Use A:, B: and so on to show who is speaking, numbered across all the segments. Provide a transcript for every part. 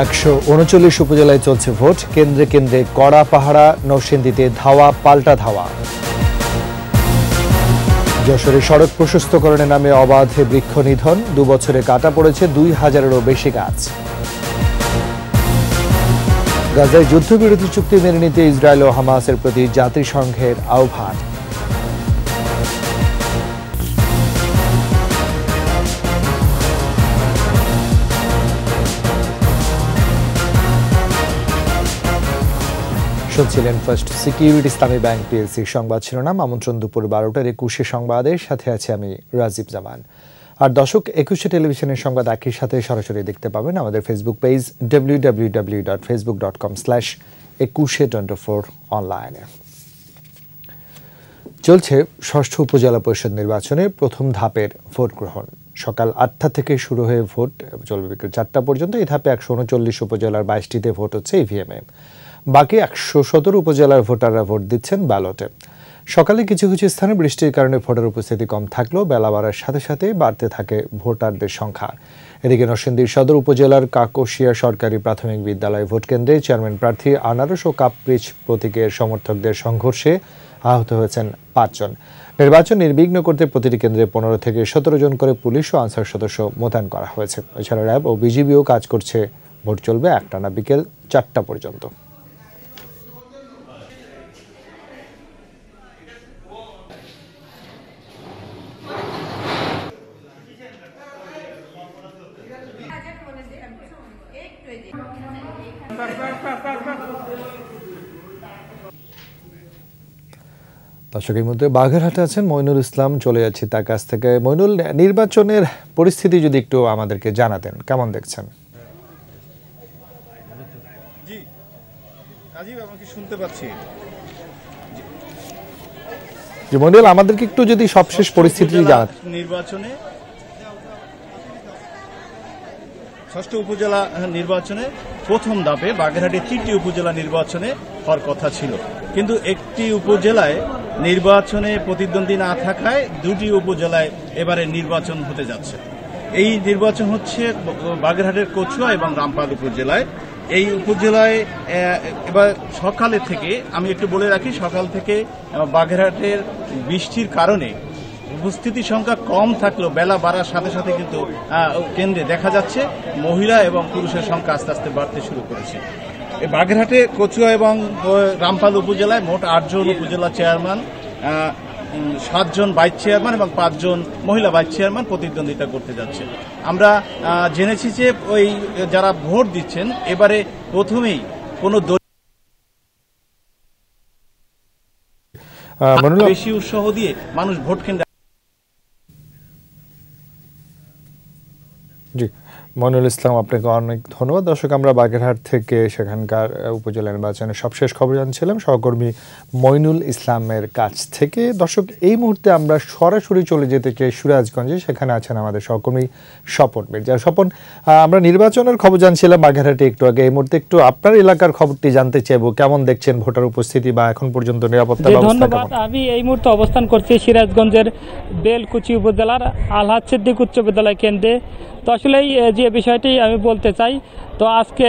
A: 139 উপজেলায় চলছে ভোট, কেন্দ্রে কেন্দ্রে কড়া পাহারা, নরসিংদীতে ধাওয়া পাল্টা ধাওয়া। যশোরে সড়ক প্রশস্তকরণের নামে অবাধে বৃক্ষ নিধন, 2 বছরে কাটা পড়েছে 2000-এরও বেশি গাছ। গাজায় যুদ্ধবিরতি চুক্তি মেনে নিতে ইসরায়েল ও হামাসের প্রতি জাতিসংঘের আহ্বান। শুনছিলেন ফার্স্ট সিকিউরিটি ইসলামী ব্যাংক পিএলসি সংবাদ শিরোনাম। আমন্ত্রণ দুপুর 12টার 21 সংবাদের সাথে আছে আমি রাজীব জামান। আর দর্শক, 21 টেলিভিশনের সংবাদ একই সাথে সরাসরি দেখতে পাবেন আমাদের ফেসবুক পেজ www.facebook.com/2124 অনলাইনে। চলছে ষষ্ঠ উপজেলা পরিষদ নির্বাচনে প্রথম ধাপের ভোট গ্রহণ। সকাল 8টা থেকে শুরু হয়ে ভোট চলবে বিকেল 4টা পর্যন্ত। এই ধাপে 139 উপজেলার 22টিতে ভোট হচ্ছে ইভিএমে। বাকি 117 উপজেলার ভোটাররা ভোট দিচ্ছেন ব্যালটে। সকালে কিছু কিছু স্থানে বৃষ্টির কারণে ভোটার উপস্থিতি কম থাকলেও বেলা বাড়ার সাথে সাথে বাড়তে থাকে ভোটারদের সংখ্যা। এদিকে নরসিংদী সদর উপজেলার কাকশিয়া সরকারি প্রাথমিক বিদ্যালয় ভোটকেন্দ্রে চেয়ারম্যান প্রার্থী আনারস ও কাপ্রিচ প্রতীকের সমর্থকদের সংঘর্ষে আহত হয়েছেন 5 জন। নির্বাচন নির্বিঘ্ন করতে প্রতিটি কেন্দ্রে 15 থেকে 17 জন করে পুলিশ ও আনসার সদস্য মোতায়েন করা হয়েছে। এছাড়া র্যাব ও বিজিবিও কাজ করছে। ভোট চলবে একটানা বিকেল 4টা পর্যন্ত। দর্শক, এই মধ্যে বাগেরহাটে আছেন মইনুল ইসলাম, চলে যাচ্ছি তার কাছ থেকে। মইনুল, নির্বাচনের পরিস্থিতি যদি একটু আমাদেরকে জানাতেন, কেমন দেখছেন?
B: জি রাজীব, আমাকে শুনতে পাচ্ছি?
A: জি মইনুল, আমাদেরকে একটু যদি সবশেষ পরিস্থিতি জানাতেন।
B: নির্বাচনে ষষ্ঠ উপজেলা নির্বাচনে প্রথম ধাপে বাগেরহাটে 3টি উপজেলা নির্বাচনে হওয়ার কথা ছিল, কিন্তু একটি উপজেলায় নির্বাচনে প্রতিদ্বন্দ্বী না থাকায় 2টি উপজেলায় এবারে নির্বাচন হতে যাচ্ছে। এই নির্বাচন হচ্ছে বাগেরহাটের কচুয়া এবং রামপাল উপজেলায়। এই উপজেলায় এবার সকালে থেকে, আমি একটু বলে রাখি, সকাল থেকে বাগেরহাটের বৃষ্টির কারণে উপস্থিতি সংখ্যা কম থাকলেও বেলা বাড়ার সাথে সাথে কিন্তু কেন্দ্রে দেখা যাচ্ছে মহিলা এবং পুরুষের সংখ্যা আস্তে আস্তে বাড়তে শুরু করেছে। বাগেরহাটে কচুয়া এবং রামপাল উপজেলায় মোট 8 জন উপজেলা চেয়ারম্যান, 7 জন ভাইস চেয়ারম্যান এবং 5 জন মহিলা ভাইস চেয়ারম্যান প্রতিদ্বন্দ্বিতা করতে যাচ্ছে। আমরা জেনেছি যে ওই যারা ভোট দিচ্ছেন এবারে প্রথমেই কোনো বেশি উৎসাহ দিয়ে মানুষ ভোট কেন্দ্রে।
A: জি মইনুল ইসলাম, আপনাকে অনেক ধন্যবাদ। দর্শক, আমরা বাগেরহাট থেকে সেখানকার উপজেলা নির্বাচনের সবশেষ খবর জানছিলাম সহকর্মী মইনুল ইসলামের কাছ থেকে। দর্শক, এই মুহূর্তে আমরা সরাসরি চলে যেতে চাই সিরাজগঞ্জে। সেখানে আছেন আমাদের সহকর্মী স্বপন মির্জা। স্বপন, আমরা নির্বাচনের খবর জানছিলাম বাগেরহাটে একটু আগে। এই মুহূর্তে একটু আপনার এলাকার খবরটি জানতে চাইবো, কেমন দেখছেন ভোটার উপস্থিতি বা এখন পর্যন্ত নিরাপত্তা ব্যবস্থা?
C: ধন্যবাদ। আমি এই মুহূর্তে অবস্থান করছি সিরাজগঞ্জের বেলকুচি উপজেলার আলহাজ সিদ্দিক উচ্চ বিদ্যালয় কেন্দ্রে। তো আসলে যে বিষয়টি আমি বলতে চাই, তো আজকে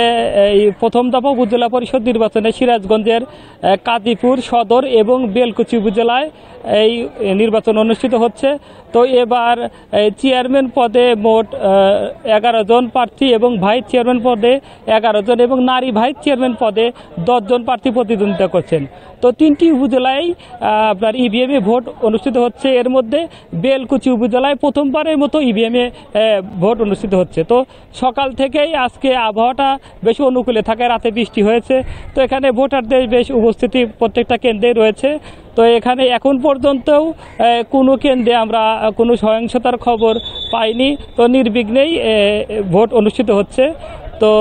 C: এই প্রথম দফা উপজেলা পরিষদ নির্বাচনে সিরাজগঞ্জের কাদিপুর সদর এবং বেলকুচি উপজেলায় এই নির্বাচন অনুষ্ঠিত হচ্ছে। তো এবার চেয়ারম্যান পদে মোট 11 জন প্রার্থী এবং ভাইস চেয়ারম্যান পদে 11 জন এবং নারী ভাইস চেয়ারম্যান পদে 10 জন প্রার্থী প্রতিদ্বন্দ্বিতা করছেন। তো 3টি উপজেলায় আপনার ইভিএমে ভোট অনুষ্ঠিত হচ্ছে। এর মধ্যে বেলকুচি উপজেলায় প্রথমবারের মতো ইভিএমে ভোট অনুষ্ঠিত হচ্ছে। তো সকাল থেকেই আজকে আবহাওয়াটা বেশ অনুকূলে থাকায় রাতে বৃষ্টি হয়েছে। তো এখানে ভোটারদের বেশ উপস্থিতি প্রত্যেকটা কেন্দ্রে রয়েছে। তো এখানে এখন পর্যন্তও কোনো কেন্দ্রে আমরা কোনো সহিংসতার খবর পাইনি। তো নির্বিঘ্নেই ভোট অনুষ্ঠিত হচ্ছে। তো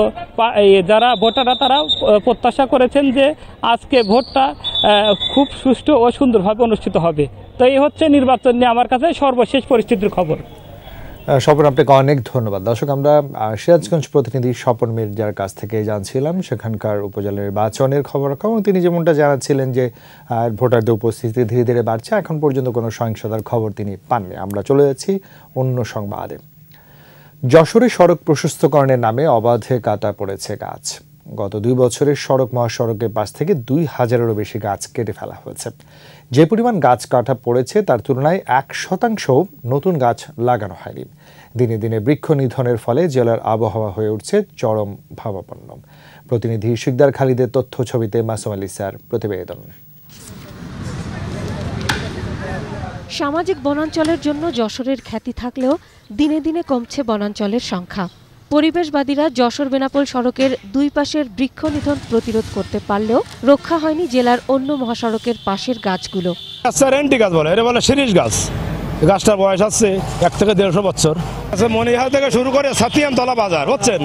C: যারা ভোটাররা তারা প্রত্যাশা করেছেন যে আজকে ভোটটা খুব সুষ্ঠু ও সুন্দরভাবে অনুষ্ঠিত হবে। তো এই হচ্ছে নির্বাচন নিয়ে আমার কাছে সর্বশেষ পরিস্থিতির খবর।
A: স্বপন, আপনাকে অনেক ধন্যবাদ। দর্শক, আমরা সিরাজগঞ্জ প্রতিনিধি স্বপন মির্জার কাছ থেকে জানছিলাম সেখানকার উপজেলা নির্বাচনের খবর। এবং তিনি যেমনটা জানাচ্ছিলেন যে ভোটারদের উপস্থিতি ধীরে ধীরে বাড়ছে, এখন পর্যন্ত কোনো সহিংসতার খবর তিনি পাননি। আমরা চলে যাচ্ছি অন্য সংবাদে। যশোরে সড়ক প্রশস্তকরণের নামে অবাধে কাটা পড়েছে গাছ। গত 2 বছরে সড়ক মহাসড়কের পাশ থেকে 2000-এরও বেশি গাছ কেটে ফেলা হয়েছে। যে পরিমাণ গাছ কাটা পড়েছে তার তুলনায় 1% নতুন গাছ লাগানো হয়নি। দিনে দিনে বৃক্ষ নিধনের ফলে জেলার আবহাওয়া হয়ে উঠছে চরম ভাবাপন্ন। প্রতিনিধি শিকদার খালিদের তথ্য ছবিতে মাসুম আলী স্যার প্রতিবেদন।
D: সামাজিক বনাঞ্চলের জন্য যশোরের খ্যাতি থাকলেও দিনে দিনে কমছে বনাঞ্চলের সংখ্যা। পরিবেশবাদীরা যশোর বেনাপোল সড়কের 2 পাশের বৃক্ষ নিধন প্রতিরোধ করতে পারলেও রক্ষা হয়নি জেলার অন্য মহাসড়কের পাশের গাছগুলো।
E: গাছ বলে, এটা বলে শিরীষ গাছ। গাছটার বয়স আছে 1 থেকে 150 বছর। মনিহাল থেকে শুরু করে সাতিয়ানতলা বাজার, বুঝছেন,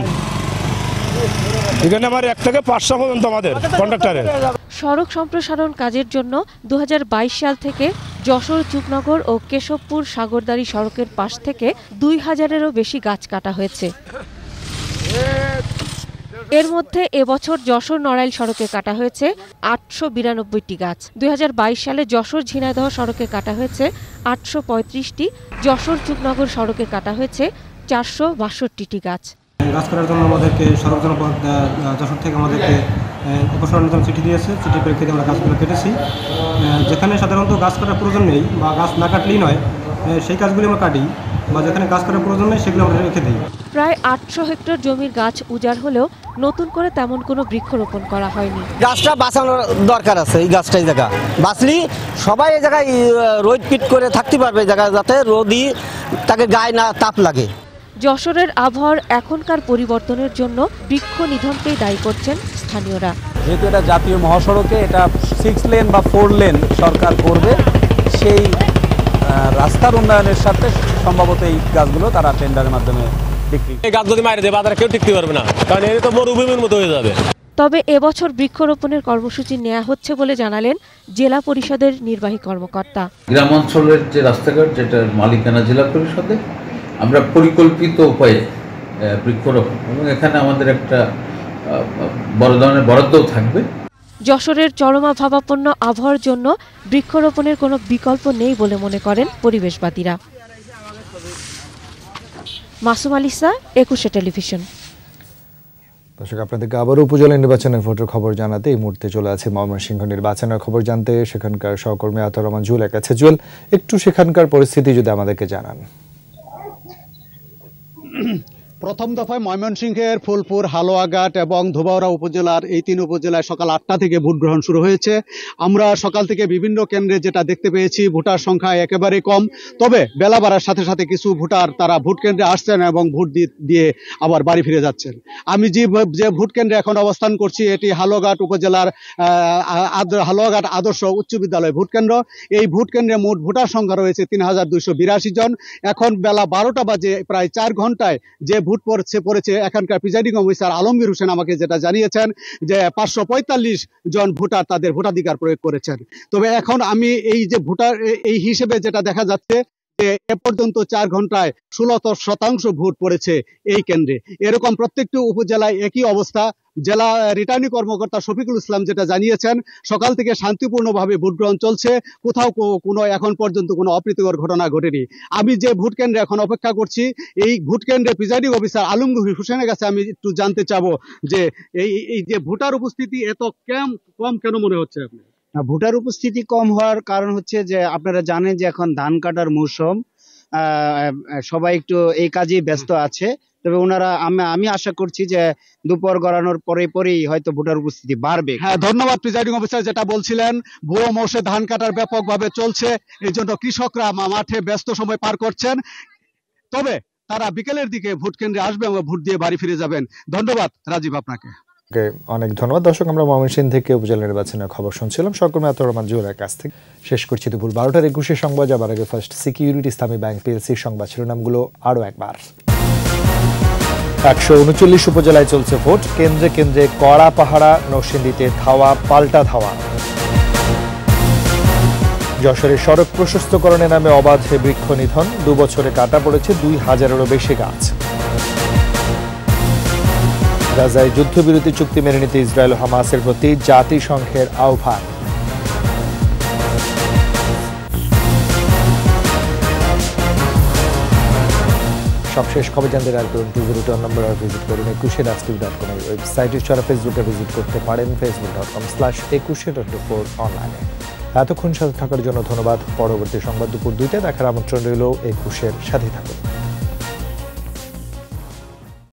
E: এখানে আমার 1 থেকে 500 পর্যন্ত আমাদের কন্ট্রাক্টরের।
D: সড়ক সম্প্রসারণ কাজের জন্য 2022 সাল থেকে যশোর চুকনগর ও কেশবপুর সাগরদাড়ি সড়কের পাশ থেকে 2000-এরও বেশি গাছ কাটা হয়েছে। এর মধ্যে এবছর যশোর নড়াইল সড়কে কাটা হয়েছে 892টি গাছ। 2022 সালে যশোর ঝিনাইদহ সড়কে কাটা হয়েছে 835টি, যশোর চুকনগর সড়কে কাটা হয়েছে 462টি গাছ।
F: গাছ কাটার জন্য আমাদেরকে সড়ক জনপদ যশোর থেকে আমাদেরকে অপসারণের জন্য চিঠি দিয়েছে। চিঠির প্রেক্ষিতে আমরা গাছগুলো কেটেছি। যেখানে সাধারণত গাছ কাটার প্রয়োজন নেই বা গাছ না কাটলেই নয়, সেই গাছগুলি আমরা কাটি, বা যেখানে গাছ কাটার প্রয়োজন নেই সেগুলো আমরা রেখে দিই।
D: প্রায় 800 হেক্টর জমির গাছ উজাড় হলেও নতুন করে তেমন কোনো বৃক্ষরোপণ করা হয়নি।
G: গাছটা বাঁচানোর দরকার আছে। এই গাছটা এই জায়গা বাঁচলি সবাই এই জায়গায় রোদ পিট করে থাকতে পারবে, এই জায়গায় যাতে রোদই তাকে গায়ে না তাপ লাগে।
D: যশোরের আবহাওয়ার এখনকার পরিবর্তনের জন্য বৃক্ষ নিধনকেই দায়ী করছেন স্থানীয়রা।
H: যেহেতু এটা জাতীয় মহাসড়কে, এটা 6 লেন বা 4 লেন সরকার করবে, সেই রাস্তার উন্নয়নের সাথে সম্ভবত এই গাছগুলো তারা টেন্ডারের মাধ্যমে বিক্রি।
E: এই গাছ যদি মারি দেয় বাজারে কেউ টিকতে পারবে না, কারণ এটা তো মরুভূমির মতো হয়ে যাবে।
D: তবে এবছর বৃক্ষরোপণের কর্মসূচি নেওয়া হচ্ছে বলে জানালেন জেলা পরিষদের নির্বাহী কর্মকর্তা।
I: গ্রাম অঞ্চলের যে রাস্তাঘাট, যেটার মালিকানা জেলা পরিষদে, আমরা পরিকল্পিত উপায়ে বৃক্ষরোপণ, এবং এখানে আমাদের একটা বড় ধরনের বরাদ্দও থাকবে।
D: যশোরের চরমাভাবাপন্ন আবহাওয়ার জন্য বৃক্ষরোপণের কোনো বিকল্প নেই বলে মনে করেন পরিবেশবাদীরা। মাসুম আলিসা, 21 টেলিভিশন।
A: দর্শক, আপনাদেরকে আবারও উপজেলা নির্বাচনের ভোটের খবর জানাতে এই মুহূর্তে চলে আছে ময়মনসিংহ নির্বাচনের খবর জানতে সেখানকার সহকর্মী আতর রহমান জুয়েলের কাছে। জুয়েল, একটু সেখানকার পরিস্থিতি যদি আমাদেরকে জানান।
J: প্রথম দফায় ময়মনসিংহের ফুলপুর, হালুয়াঘাট এবং ধোবাউড়া উপজেলার এই 3 উপজেলায় সকাল 8টা থেকে ভোট গ্রহণ শুরু হয়েছে। আমরা সকাল থেকে বিভিন্ন কেন্দ্রে যেটা দেখতে পেয়েছি, ভোটার সংখ্যা একেবারে কম। তবে বেলা বাড়ার সাথে সাথে কিছু ভোটার তারা ভোট কেন্দ্রে আসছেন এবং ভোট দিয়ে আবার বাড়ি ফিরে যাচ্ছেন। আমি যে ভোট কেন্দ্রে এখন অবস্থান করছি, এটি হালুয়াঘাট উপজেলার হালুয়াঘাট আদর্শ উচ্চ বিদ্যালয় ভোট কেন্দ্র। এই ভোট কেন্দ্রে মোট ভোটার সংখ্যা রয়েছে 3282 জন। এখন বেলা 12টা বাজে, প্রায় 4 ঘন্টায় যে ভোট পড়েছে এখানকার প্রিজাইডিং অফিসার আলমগীর হোসেন আমাকে যেটা জানিয়েছেন যে 545 জন ভোটার তাদের ভোটাধিকার প্রয়োগ করেছেন। তবে এখন আমি এই যে ভোটার এই হিসেবে যেটা দেখা যাচ্ছে যে এ পর্যন্ত 4 ঘন্টায় 16% ভোট পড়েছে এই কেন্দ্রে। এরকম প্রত্যেকটি উপজেলায় একই অবস্থা। জেলা রিটার্নিং কর্মকর্তা শফিকুল ইসলাম যেটা জানিয়েছেন, সকাল থেকে শান্তিপূর্ণভাবে ভোট গ্রহণ চলছে, কোথাও কোনো এখন পর্যন্ত কোনো অপ্রীতিকর ঘটনা ঘটেনি। আমি যে ভোট কেন্দ্রে এখন অপেক্ষা করছি, এই ভোট কেন্দ্রে প্রিজাইডিং অফিসার আলমগীর হোসেনের কাছে আমি একটু জানতে চাবো যে এই যে ভোটার উপস্থিতি এত কম কেন মনে হচ্ছে আপনার?
K: ভোটার উপস্থিতি কম হওয়ার কারণ হচ্ছে যে আপনারা জানেন যে এখন ধান কাটার মৌসুম, সবাই একটু এই কাজেই ব্যস্ত আছে। তবে ওনারা, আমি আশা করছি যে দুপুর গড়ানোর পরেই হয়তো ভোটার উপস্থিতি বাড়বে।
J: হ্যাঁ, ধন্যবাদ প্রিজাইডিং অফিসার। যেটা বলছিলেন, বুড়ো মৌসুমে ধান কাটার ব্যাপকভাবে চলছে, এই জন্য কৃষকরা মাঠে ব্যস্ত সময় পার করছেন। তবে তারা বিকেলের দিকে ভোট কেন্দ্রে আসবে এবং ভোট দিয়ে বাড়ি ফিরে যাবেন। ধন্যবাদ রাজীব আপনাকে।
A: অনেক ধন্যবাদ। দর্শক, আমরা ময়মনসিংহ থেকে উপজেলা নির্বাচনের খবর শুনছিলাম সহকর্মী আতর রহমান জুয়েলের কাছ থেকে। শেষ করছি দুপুর 12টার 21 সংবাদ। যাবার আগে ফার্স্ট সিকিউরিটি ইসলামী ব্যাংক পিএলসির সংবাদ শিরোনামগুলো আরও একবার। 139 উপজেলায় চলছে ভোট, কেন্দ্রে কেন্দ্রে কড়া পাহারা, নরসিংদীতে ধাওয়া পাল্টা ধাওয়া। যশোরের সড়ক প্রশস্তকরণের নামে অবাধে বৃক্ষ নিধন, 2 বছরে কাটা পড়েছে 2000-এরও বেশি গাছ। গাজায় যুদ্ধবিরতি চুক্তি মেনে নিতে ইসরায়েল ও হামাসের প্রতি জাতিসংঘের আহ্বান। সবশেষ খবর জানতে ডায়াল করুন 202 নম্বর আর ভিজিট করুন ekushe.com এর ওয়েবসাইটে, সারা ফেসবুকে ভিজিট করতে পারেন facebook.com/ekushe24 অনলাইনে। এতক্ষণ সাথে থাকার জন্য ধন্যবাদ। পরবর্তী সংবাদ দুপুর 2টায় দেখার আমন্ত্রণ রইল। একুশের সাথে থাকুন।